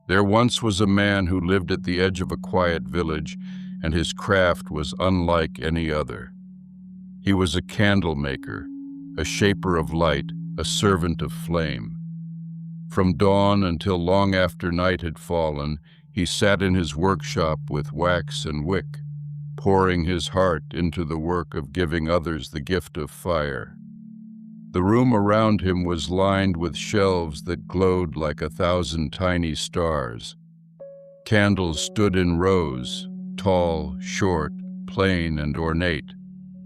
There once was a man who lived at the edge of a quiet village, and his craft was unlike any other. He was a candle maker, a shaper of light, a servant of flame. From dawn until long after night had fallen, he sat in his workshop with wax and wick, pouring his heart into the work of giving others the gift of fire. The room around him was lined with shelves that glowed like 1,000 tiny stars. Candles stood in rows, tall, short, plain, and ornate,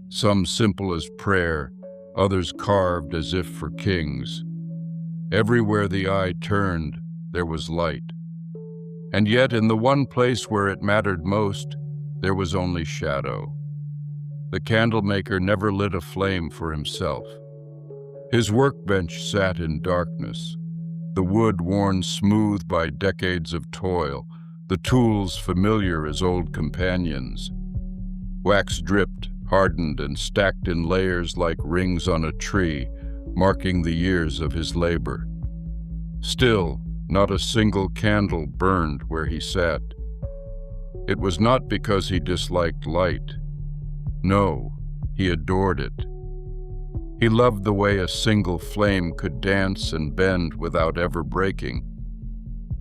some simple as prayer, others carved as if for kings. Everywhere the eye turned, there was light. And yet, in the one place where it mattered most, there was only shadow. The candlemaker never lit a flame for himself. His workbench sat in darkness, the wood worn smooth by decades of toil, the tools familiar as old companions. Wax dripped, hardened, and stacked in layers like rings on a tree, marking the years of his labor. Still, not a single candle burned where he sat. It was not because he disliked light. No, he adored it. He loved the way a single flame could dance and bend without ever breaking.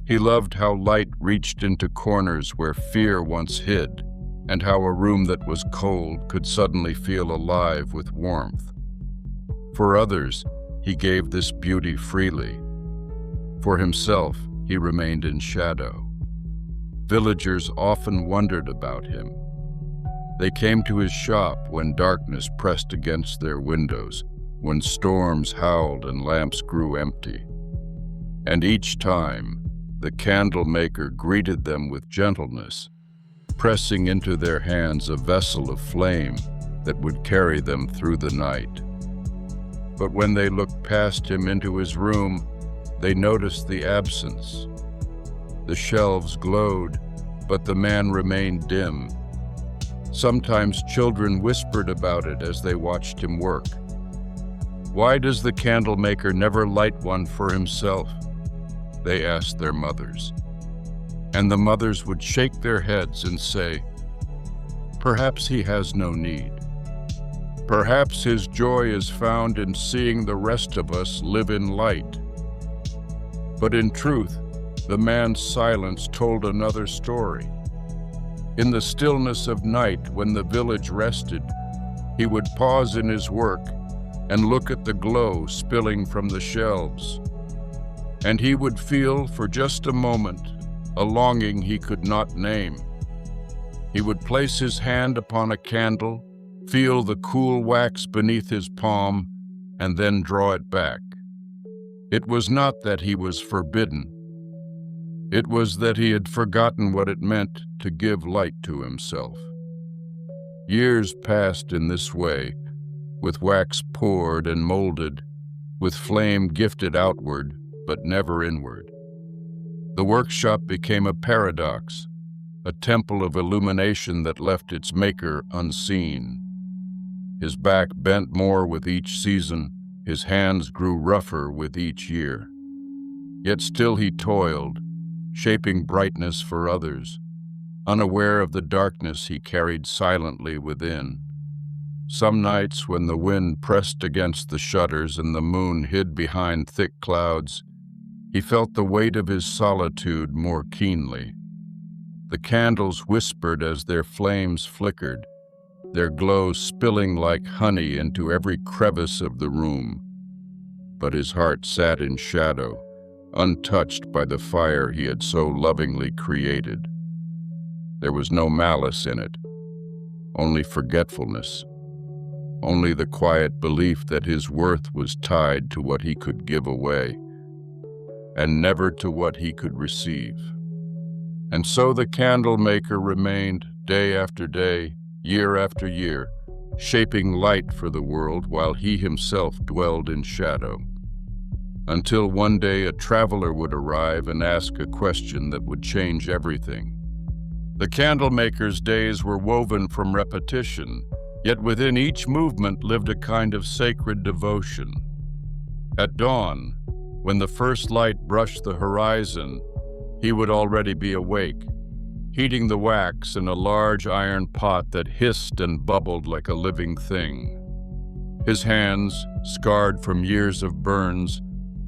He loved how light reached into corners where fear once hid, and how a room that was cold could suddenly feel alive with warmth. For others, he gave this beauty freely. For himself, he remained in shadow. Villagers often wondered about him. They came to his shop when darkness pressed against their windows, when storms howled and lamps grew empty. And each time, the candle maker greeted them with gentleness, pressing into their hands a vessel of flame that would carry them through the night. But when they looked past him into his room, they noticed the absence. The shelves glowed, but the man remained dim. Sometimes children whispered about it as they watched him work. "Why does the candle maker never light one for himself?" they asked their mothers. And the mothers would shake their heads and say, "Perhaps he has no need. Perhaps his joy is found in seeing the rest of us live in light." But in truth, the man's silence told another story. In the stillness of night, when the village rested, he would pause in his work and look at the glow spilling from the shelves. And he would feel, for just a moment, a longing he could not name. He would place his hand upon a candle, feel the cool wax beneath his palm, and then draw it back. It was not that he was forbidden. It was that he had forgotten what it meant to give light to himself. Years passed in this way, with wax poured and molded, with flame gifted outward, but never inward. The workshop became a paradox, a temple of illumination that left its maker unseen. His back bent more with each season, his hands grew rougher with each year. Yet still he toiled, shaping brightness for others, unaware of the darkness he carried silently within. Some nights, when the wind pressed against the shutters and the moon hid behind thick clouds, he felt the weight of his solitude more keenly. The candles whispered as their flames flickered, their glow spilling like honey into every crevice of the room. But his heart sat in shadow, untouched by the fire he had so lovingly created. There was no malice in it, only forgetfulness, only the quiet belief that his worth was tied to what he could give away, and never to what he could receive. And so the candle maker remained, day after day, year after year, shaping light for the world while he himself dwelled in shadow. Until one day a traveler would arrive and ask a question that would change everything. The candle maker's days were woven from repetition, yet within each movement lived a kind of sacred devotion. At dawn, when the first light brushed the horizon, he would already be awake, heating the wax in a large iron pot that hissed and bubbled like a living thing. His hands, scarred from years of burns,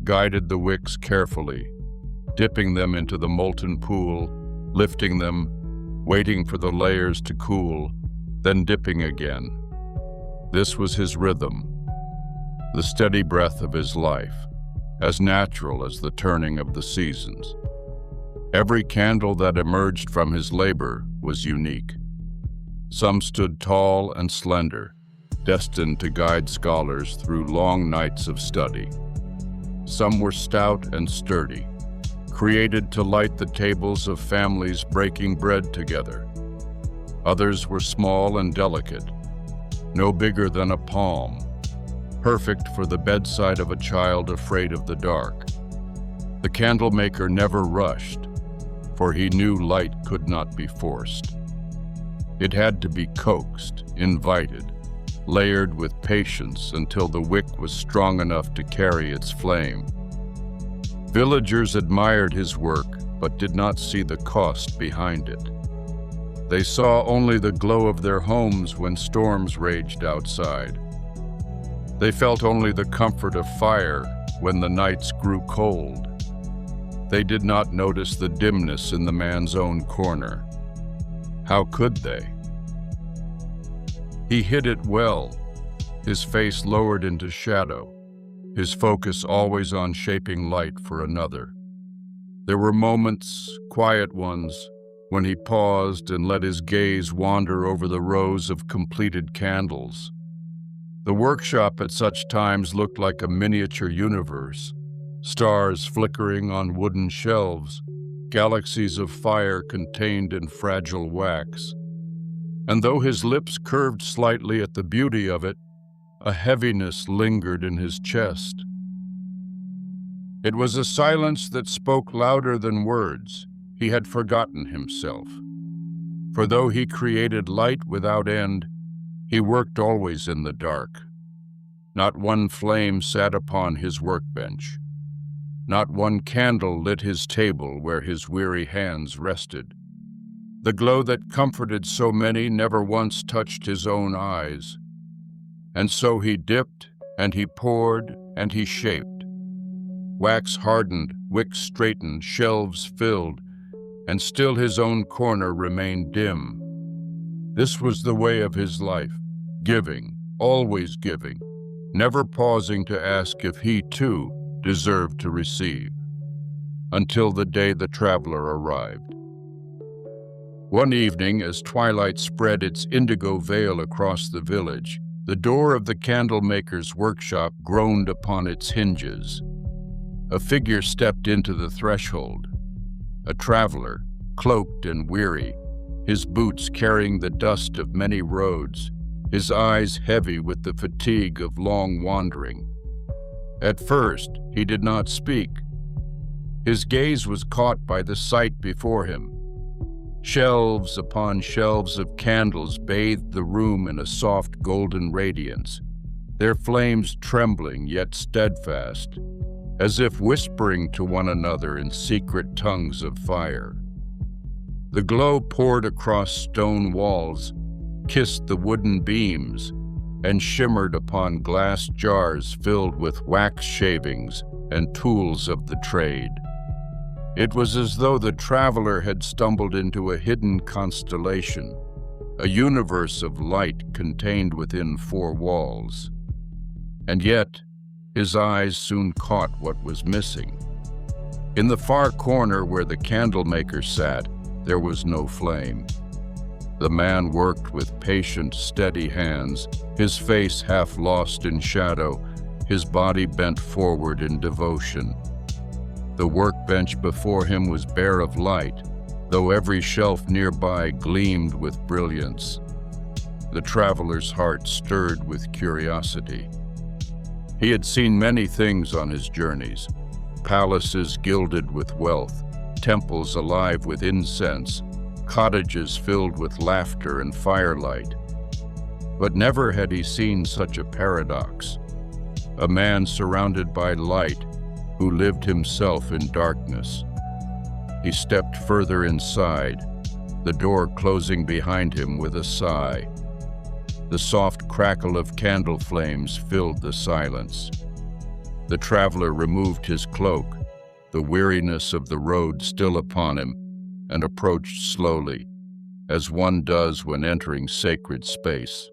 guided the wicks carefully, dipping them into the molten pool, lifting them, waiting for the layers to cool, then dipping again. This was his rhythm, the steady breath of his life, as natural as the turning of the seasons. Every candle that emerged from his labor was unique. Some stood tall and slender, destined to guide scholars through long nights of study. Some were stout and sturdy, created to light the tables of families breaking bread together. Others were small and delicate, no bigger than a palm, perfect for the bedside of a child afraid of the dark. The candle maker never rushed, for he knew light could not be forced. It had to be coaxed, invited, layered with patience until the wick was strong enough to carry its flame. Villagers admired his work, but did not see the cost behind it. They saw only the glow of their homes when storms raged outside. They felt only the comfort of fire when the nights grew cold. They did not notice the dimness in the man's own corner. How could they? He hid it well, his face lowered into shadow, his focus always on shaping light for another. There were moments, quiet ones, when he paused and let his gaze wander over the rows of completed candles. The workshop at such times looked like a miniature universe, stars flickering on wooden shelves, galaxies of fire contained in fragile wax. And though his lips curved slightly at the beauty of it, a heaviness lingered in his chest. It was a silence that spoke louder than words. He had forgotten himself. For though he created light without end, he worked always in the dark. Not one flame sat upon his workbench. Not one candle lit his table where his weary hands rested. The glow that comforted so many never once touched his own eyes. And so he dipped, and he poured, and he shaped. Wax hardened, wicks straightened, shelves filled, and still his own corner remained dim. This was the way of his life, giving, always giving, never pausing to ask if he, too, deserved to receive, until the day the traveler arrived. One evening, as twilight spread its indigo veil across the village, the door of the candlemaker's workshop groaned upon its hinges. A figure stepped into the threshold, a traveler, cloaked and weary, his boots carrying the dust of many roads, his eyes heavy with the fatigue of long wandering. At first, he did not speak. His gaze was caught by the sight before him. Shelves upon shelves of candles bathed the room in a soft golden radiance, their flames trembling yet steadfast, as if whispering to one another in secret tongues of fire. The glow poured across stone walls, kissed the wooden beams, and shimmered upon glass jars filled with wax shavings and tools of the trade. It was as though the traveler had stumbled into a hidden constellation, a universe of light contained within four walls. And yet, his eyes soon caught what was missing. In the far corner where the candlemaker sat, there was no flame. The man worked with patient, steady hands, his face half lost in shadow, his body bent forward in devotion. The workbench before him was bare of light, though every shelf nearby gleamed with brilliance. The traveler's heart stirred with curiosity. He had seen many things on his journeys: palaces gilded with wealth, temples alive with incense, cottages filled with laughter and firelight. But never had he seen such a paradox: a man surrounded by light who lived himself in darkness. He stepped further inside, the door closing behind him with a sigh. The soft crackle of candle flames filled the silence. The traveler removed his cloak, the weariness of the road still upon him, and approached slowly, as one does when entering sacred space.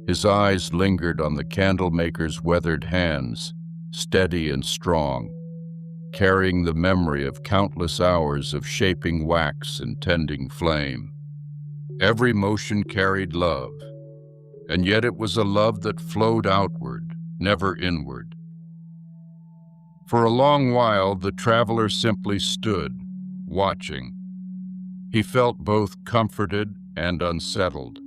His eyes lingered on the candlemaker's weathered hands, steady and strong, carrying the memory of countless hours of shaping wax and tending flame. Every motion carried love, and yet it was a love that flowed outward, never inward. For a long while, the traveler simply stood, watching. He felt both comforted and unsettled.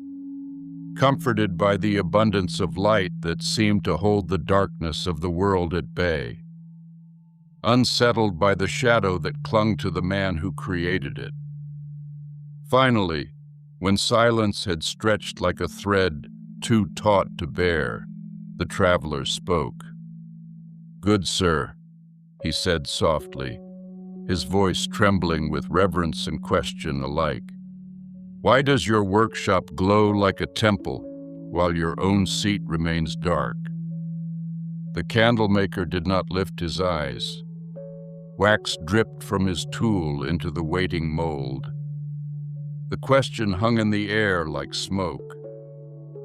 Comforted by the abundance of light that seemed to hold the darkness of the world at bay. Unsettled by the shadow that clung to the man who created it. Finally, when silence had stretched like a thread too taut to bear, the traveler spoke. "Good sir," he said softly, his voice trembling with reverence and question alike. "Why does your workshop glow like a temple while your own seat remains dark?" The candlemaker did not lift his eyes. Wax dripped from his tool into the waiting mold. The question hung in the air like smoke.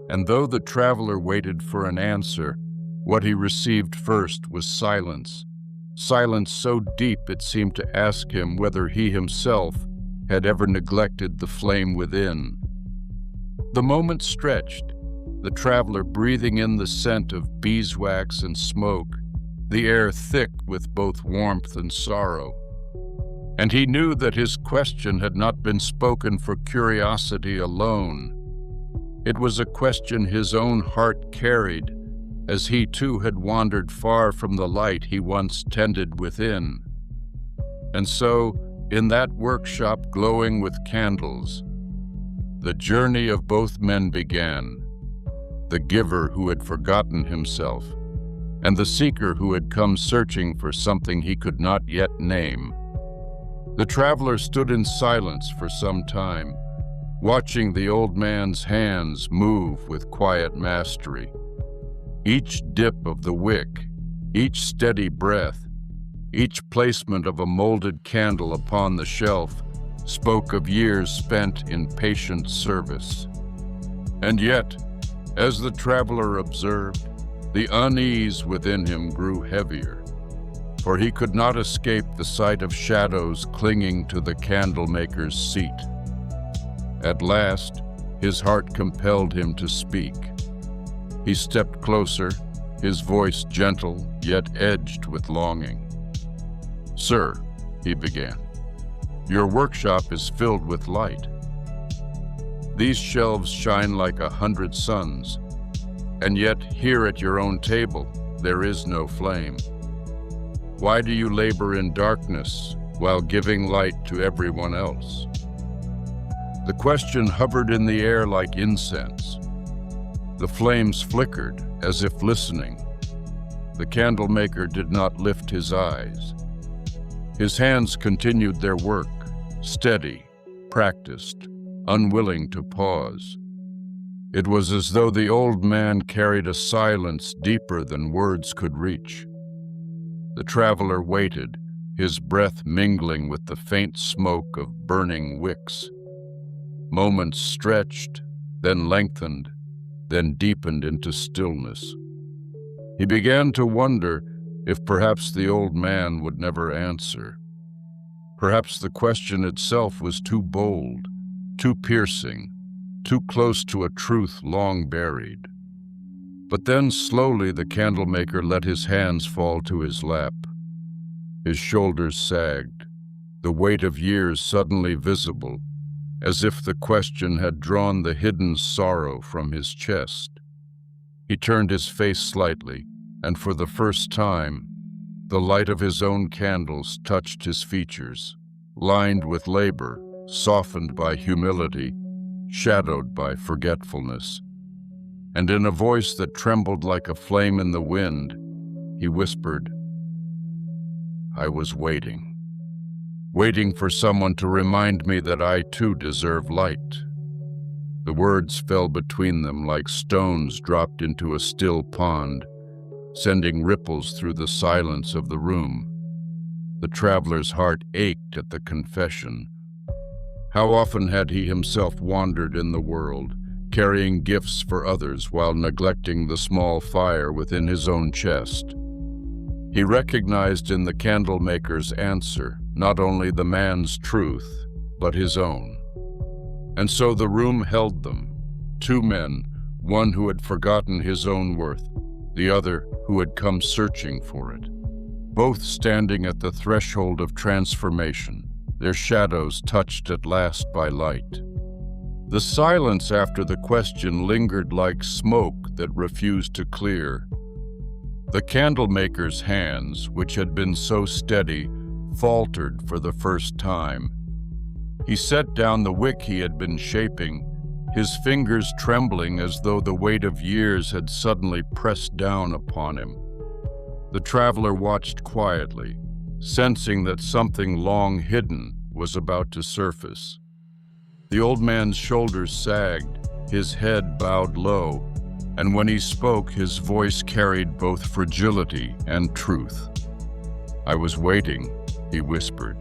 And though the traveler waited for an answer, what he received first was silence. Silence so deep it seemed to ask him whether he himself had ever neglected the flame within. The moment stretched, the traveler breathing in the scent of beeswax and smoke, the air thick with both warmth and sorrow. And he knew that his question had not been spoken for curiosity alone. It was a question his own heart carried, as he too had wandered far from the light he once tended within. And so, in that workshop glowing with candles, the journey of both men began. The giver who had forgotten himself, and the seeker who had come searching for something he could not yet name. The traveler stood in silence for some time, watching the old man's hands move with quiet mastery. Each dip of the wick, each steady breath, each placement of a molded candle upon the shelf spoke of years spent in patient service. And yet, as the traveler observed, the unease within him grew heavier, for he could not escape the sight of shadows clinging to the candlemaker's seat. At last, his heart compelled him to speak. He stepped closer, his voice gentle yet edged with longing. "Sir," he began, "your workshop is filled with light. These shelves shine like 100 suns, and yet here at your own table there is no flame. Why do you labor in darkness while giving light to everyone else?" The question hovered in the air like incense. The flames flickered as if listening. The candlemaker did not lift his eyes. His hands continued their work, steady, practiced, unwilling to pause. It was as though the old man carried a silence deeper than words could reach. The traveler waited, his breath mingling with the faint smoke of burning wicks. Moments stretched, then lengthened, then deepened into stillness. He began to wonder if perhaps the old man would never answer. Perhaps the question itself was too bold, too piercing, too close to a truth long buried. But then slowly the candlemaker let his hands fall to his lap. His shoulders sagged, the weight of years suddenly visible, as if the question had drawn the hidden sorrow from his chest. He turned his face slightly, and for the first time, the light of his own candles touched his features, lined with labor, softened by humility, shadowed by forgetfulness. And in a voice that trembled like a flame in the wind, he whispered, "I was waiting. waiting for someone to remind me that I too deserve light. The words fell between them like stones dropped into a still pond, sending ripples through the silence of the room. The traveler's heart ached at the confession. How often had he himself wandered in the world, carrying gifts for others while neglecting the small fire within his own chest? He recognized in the candlemaker's answer not only the man's truth, but his own. And so the room held them, two men, one who had forgotten his own worth, the other who had come searching for it, both standing at the threshold of transformation, their shadows touched at last by light. The silence after the question lingered like smoke that refused to clear. The candlemaker's hands, which had been so steady, faltered for the first time. He set down the wick he had been shaping, his fingers trembling as though the weight of years had suddenly pressed down upon him. The traveler watched quietly, sensing that something long hidden was about to surface. The old man's shoulders sagged, his head bowed low, and when he spoke, his voice carried both fragility and truth. "I was waiting," he whispered,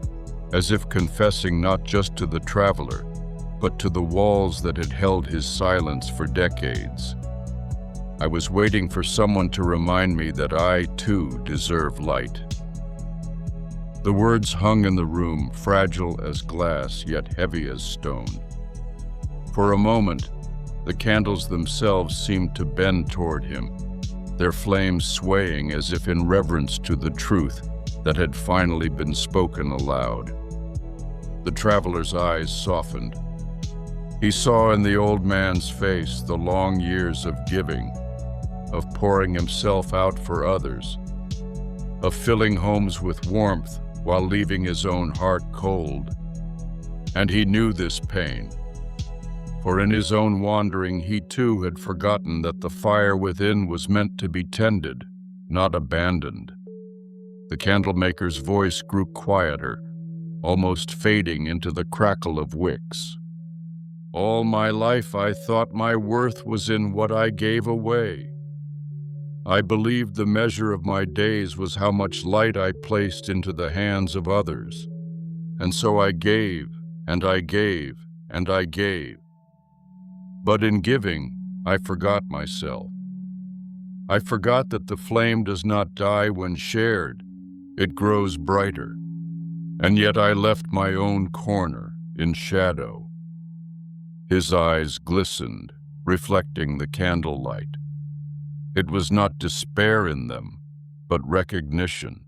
as if confessing not just to the traveler, but to the walls that had held his silence for decades. "I was waiting for someone to remind me that I, too, deserve light." The words hung in the room, fragile as glass, yet heavy as stone. For a moment, the candles themselves seemed to bend toward him, their flames swaying as if in reverence to the truth that had finally been spoken aloud. The traveler's eyes softened. He saw in the old man's face the long years of giving, of pouring himself out for others, of filling homes with warmth while leaving his own heart cold. And he knew this pain, for in his own wandering he too had forgotten that the fire within was meant to be tended, not abandoned. The candlemaker's voice grew quieter, almost fading into the crackle of wicks. "All my life I thought my worth was in what I gave away. I believed the measure of my days was how much light I placed into the hands of others. And so I gave, and I gave, and I gave. But in giving, I forgot myself. I forgot that the flame does not die when shared, it grows brighter. And yet I left my own corner in shadow." His eyes glistened, reflecting the candlelight. It was not despair in them, but recognition.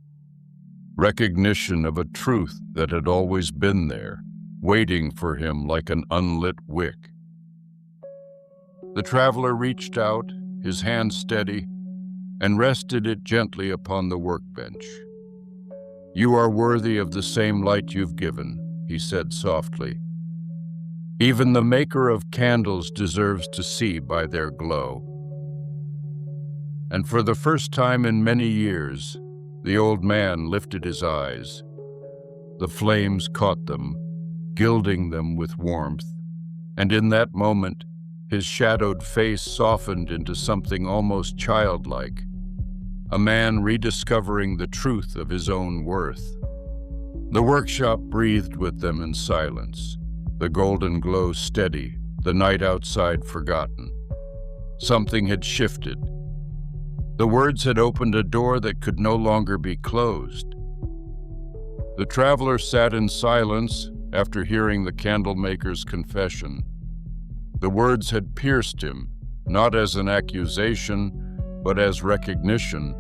Recognition of a truth that had always been there, waiting for him like an unlit wick. The traveler reached out, his hand steady, and rested it gently upon the workbench. "You are worthy of the same light you've given," he said softly. "Even the maker of candles deserves to see by their glow." And for the first time in many years, the old man lifted his eyes. The flames caught them, gilding them with warmth, and in that moment, his shadowed face softened into something almost childlike, a man rediscovering the truth of his own worth. The workshop breathed with them in silence, the golden glow steady, the night outside forgotten. Something had shifted. The words had opened a door that could no longer be closed. The traveler sat in silence after hearing the candlemaker's confession. The words had pierced him, not as an accusation, but as recognition.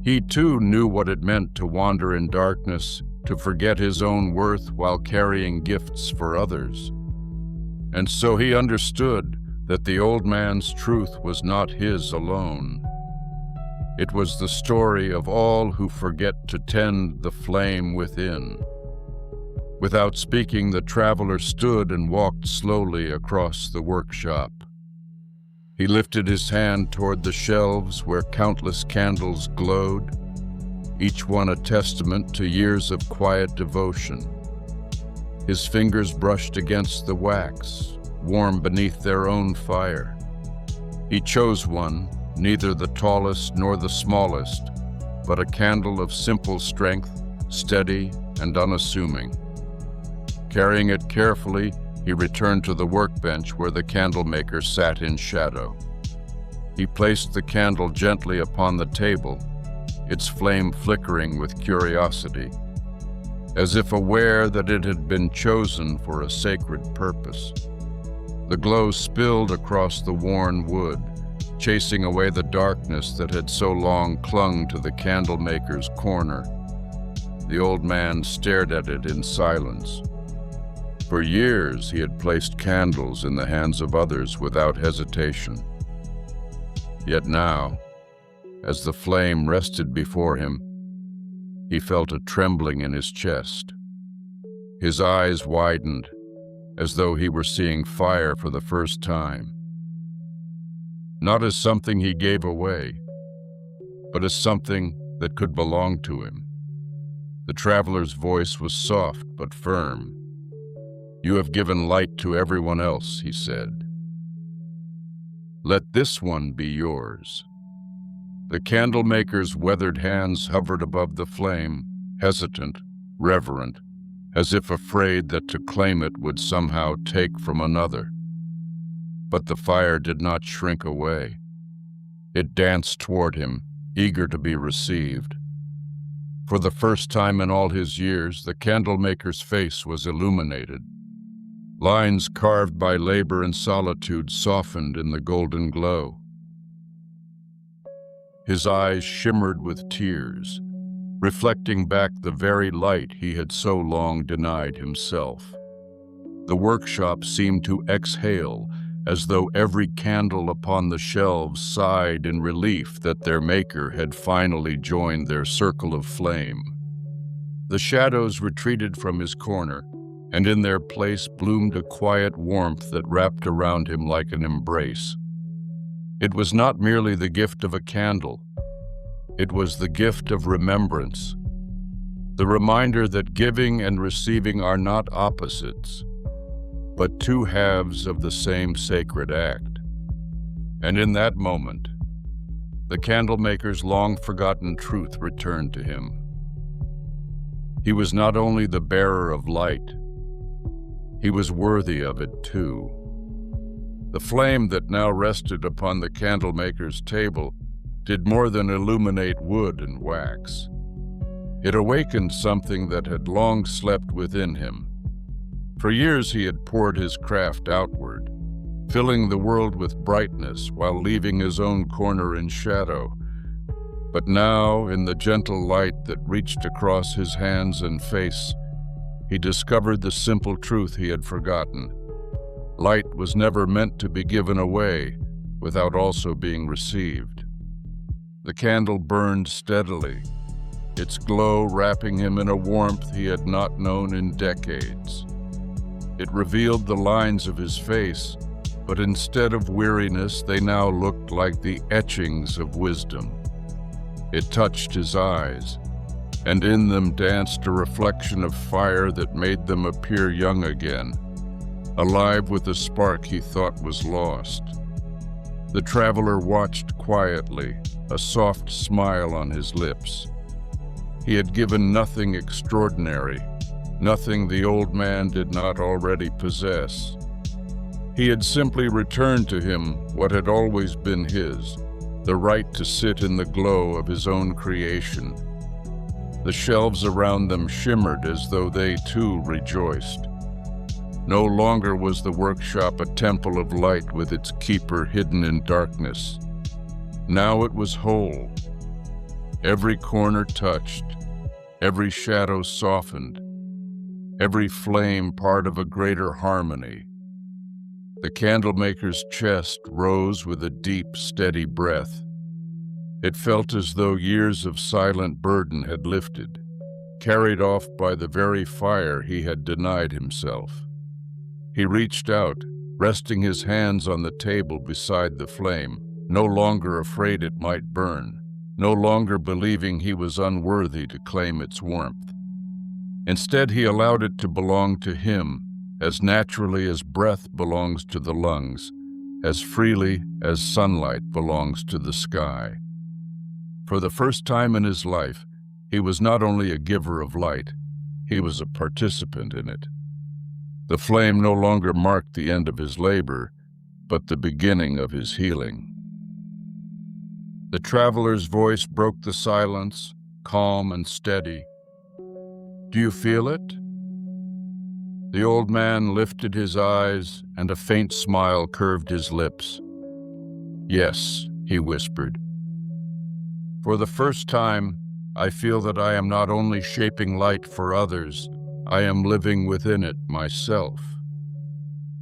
He too knew what it meant to wander in darkness, to forget his own worth while carrying gifts for others. And so he understood that the old man's truth was not his alone. It was the story of all who forget to tend the flame within. Without speaking, the traveler stood and walked slowly across the workshop. He lifted his hand toward the shelves where countless candles glowed. each one a testament to years of quiet devotion. His fingers brushed against the wax, warm beneath their own fire. He chose one, neither the tallest nor the smallest, but a candle of simple strength, steady and unassuming. Carrying it carefully, he returned to the workbench where the candlemaker sat in shadow. He placed the candle gently upon the table, its flame flickering with curiosity, as if aware that it had been chosen for a sacred purpose. The glow spilled across the worn wood, chasing away the darkness that had so long clung to the candlemaker's corner. The old man stared at it in silence. For years he had placed candles in the hands of others without hesitation. Yet now, as the flame rested before him, he felt a trembling in his chest. His eyes widened, as though he were seeing fire for the first time. Not as something he gave away, but as something that could belong to him. The traveler's voice was soft but firm. "You have given light to everyone else," he said. "Let this one be yours." The candlemaker's weathered hands hovered above the flame, hesitant, reverent, as if afraid that to claim it would somehow take from another. But the fire did not shrink away. It danced toward him, eager to be received. For the first time in all his years, the candlemaker's face was illuminated. Lines carved by labor and solitude softened in the golden glow. His eyes shimmered with tears, reflecting back the very light he had so long denied himself. The workshop seemed to exhale, as though every candle upon the shelves sighed in relief that their maker had finally joined their circle of flame. The shadows retreated from his corner, and in their place bloomed a quiet warmth that wrapped around him like an embrace. It was not merely the gift of a candle. It was the gift of remembrance, the reminder that giving and receiving are not opposites, but two halves of the same sacred act. And in that moment, the candlemaker's long-forgotten truth returned to him. He was not only the bearer of light, he was worthy of it too. The flame that now rested upon the candlemaker's table did more than illuminate wood and wax. It awakened something that had long slept within him. For years he had poured his craft outward, filling the world with brightness while leaving his own corner in shadow. But now, in the gentle light that reached across his hands and face, he discovered the simple truth he had forgotten. Light was never meant to be given away without also being received. The candle burned steadily, its glow wrapping him in a warmth he had not known in decades. It revealed the lines of his face, but instead of weariness, they now looked like the etchings of wisdom. It touched his eyes, and in them danced a reflection of fire that made them appear young again, alive with a spark he thought was lost. The traveler watched quietly, a soft smile on his lips. He had given nothing extraordinary, nothing the old man did not already possess. He had simply returned to him what had always been his, the right to sit in the glow of his own creation. The shelves around them shimmered as though they too rejoiced. No longer was the workshop a temple of light with its keeper hidden in darkness. Now it was whole. Every corner touched, every shadow softened, every flame part of a greater harmony. The candlemaker's chest rose with a deep, steady breath. It felt as though years of silent burden had lifted, carried off by the very fire he had denied himself. He reached out, resting his hands on the table beside the flame, no longer afraid it might burn. no longer believing he was unworthy to claim its warmth. Instead, he allowed it to belong to him, as naturally as breath belongs to the lungs, as freely as sunlight belongs to the sky. For the first time in his life, he was not only a giver of light, he was a participant in it. The flame no longer marked the end of his labor, but the beginning of his healing. The traveler's voice broke the silence, calm and steady. "Do you feel it?" The old man lifted his eyes, and a faint smile curved his lips. "Yes," he whispered. "For the first time, I feel that I am not only shaping light for others, I am living within it myself."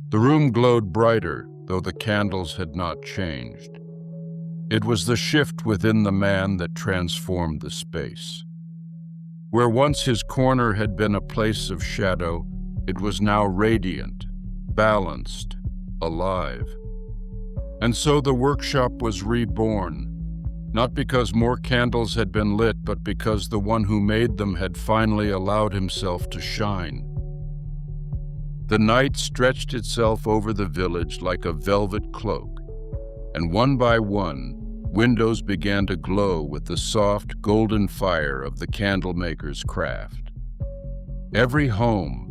The room glowed brighter, though the candles had not changed. It was the shift within the man that transformed the space. Where once his corner had been a place of shadow, it was now radiant, balanced, alive. And so the workshop was reborn, not because more candles had been lit, but because the one who made them had finally allowed himself to shine. The night stretched itself over the village like a velvet cloak, and one by one, windows began to glow with the soft, golden fire of the candlemaker's craft. Every home,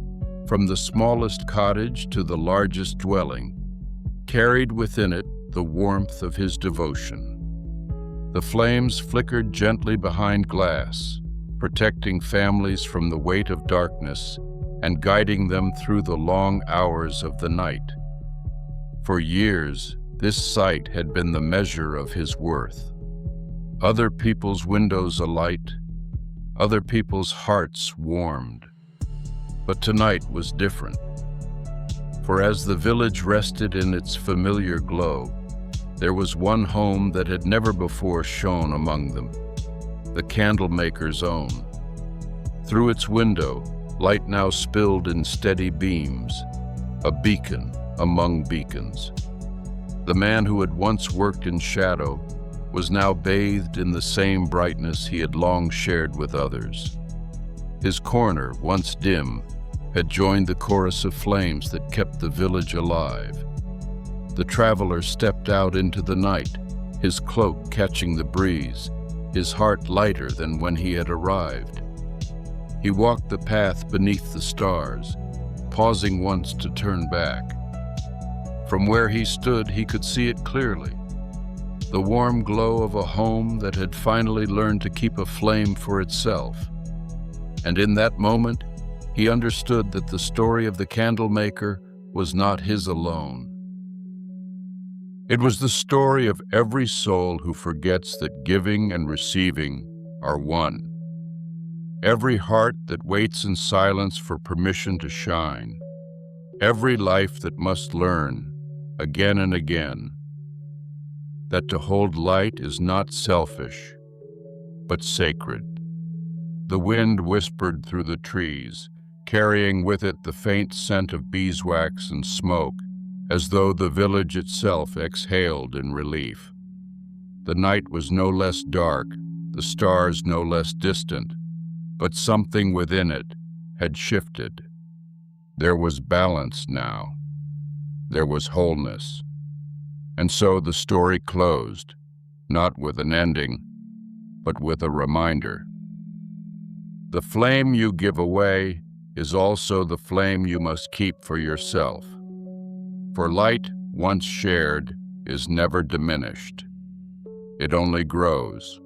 from the smallest cottage to the largest dwelling, carried within it the warmth of his devotion. The flames flickered gently behind glass, protecting families from the weight of darkness and guiding them through the long hours of the night. For years, this sight had been the measure of his worth. Other people's windows alight, other people's hearts warmed. But tonight was different. For as the village rested in its familiar glow, there was one home that had never before shone among them, the candlemaker's own. Through its window, light now spilled in steady beams, a beacon among beacons. The man who had once worked in shadow was now bathed in the same brightness he had long shared with others. His corner, once dim, had joined the chorus of flames that kept the village alive. The traveler stepped out into the night, his cloak catching the breeze, his heart lighter than when he had arrived. He walked the path beneath the stars, pausing once to turn back. From where he stood, he could see it clearly, the warm glow of a home that had finally learned to keep a flame for itself. And in that moment, he understood that the story of the candlemaker was not his alone. It was the story of every soul who forgets that giving and receiving are one. Every heart that waits in silence for permission to shine. Every life that must learn, again and again, that to hold light is not selfish, but sacred. The wind whispered through the trees, carrying with it the faint scent of beeswax and smoke, as though the village itself exhaled in relief. The night was no less dark, the stars no less distant, but something within it had shifted. There was balance now. There was wholeness. And so the story closed, not with an ending, but with a reminder. The flame you give away is also the flame you must keep for yourself. For light, once shared, is never diminished. It only grows.